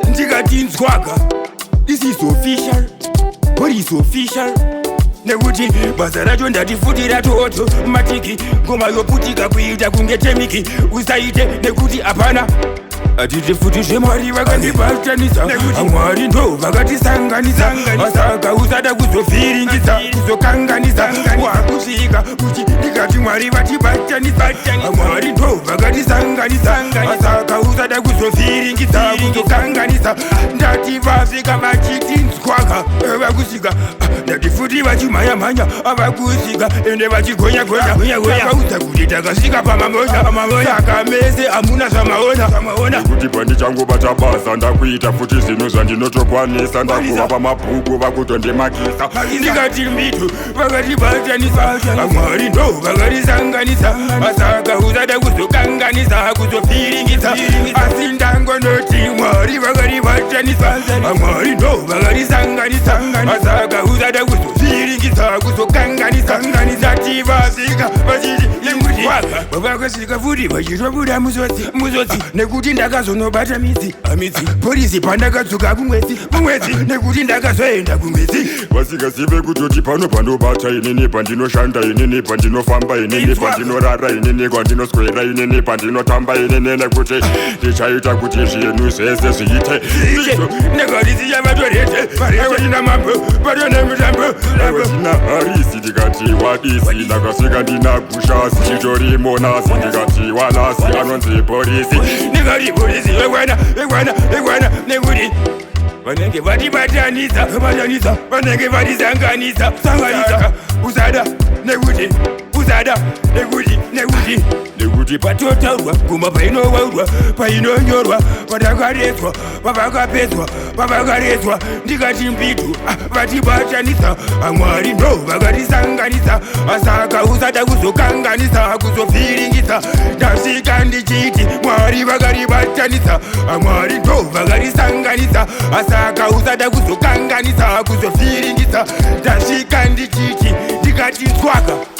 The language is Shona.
Ndikati nzwaga. This is official. What is official? Nekuti basa racho ndatifutira toto matiki ngoma yoputika kuita kunge temiki usaite nekuti apana atiti futi zvemwari vakandibatanisa amwari ndo vakatisanganisa asaka usada kuzovhiringisa kuzokanganisa wakusvika uchi ndikati mwari vatibatanisa amwari ndo vakatisanganisa asaka usada kuzovhiringisa kuzokanganisa ndati vasvika vachiti nzwaka vakusvika ndati futi vachimhanya-mhanya avakusvika ende vachigonya-gonya vakaudza kuti takasvika pamamonya saka mese hamuna zvamaona kuti pandichangovata basa ndakuita futi zvinhu zvandinotokwanisa ndakuva pamabhuku vakutondimakisa ndikati mbitu vakatibatanisa amwari ndo vakatisanganisa asaka usada kuzokanganisa kuzovhiringisa asi ndangonoti mwari vakatibatanisa amwari ndo vakatisanganisa asaka usada kuzovhiringisa kuzokanganisa ndati vasvika vachiti vakasvika futi vachitobuda muzodzi nekuti ndakazonobata midzi polisi pandakadzoka kumwedzi nekuti ndakazoenda kumwedzi vasingazive kutoti pano pandobata inini pandinoshanda inini pandinofamba inini pandinorara inini kwandinoswera inini pandinotamba inini nekuti ndichaita kuti zvinhu zvese zviite negarisiya vatorete vatina mambo vatone mutambo tina harisi ndikati wadisi ndakasvika ndina gushasi chitorimo nasi ndikati walasi anonzi polisi ndikati polisi vekwana nekuti vanenge vatibatanisa vanenge vatisanganisa usada nekuti patotaurwa ngoma painovaurwa painonyorwa patakaredzwa pavakaredzwa ndikati mbitu vatibatanisa amwari ndo vakatisanganisa asaka usada kuzokanganisa kuzovhiringisa ndasvika ndichiti mwari vakatibatanisa amwari ndo vakatisanganisa asaka usada kuzokanganisa kuzovhiringisa ndasvika ndichiti ndikati nzwaka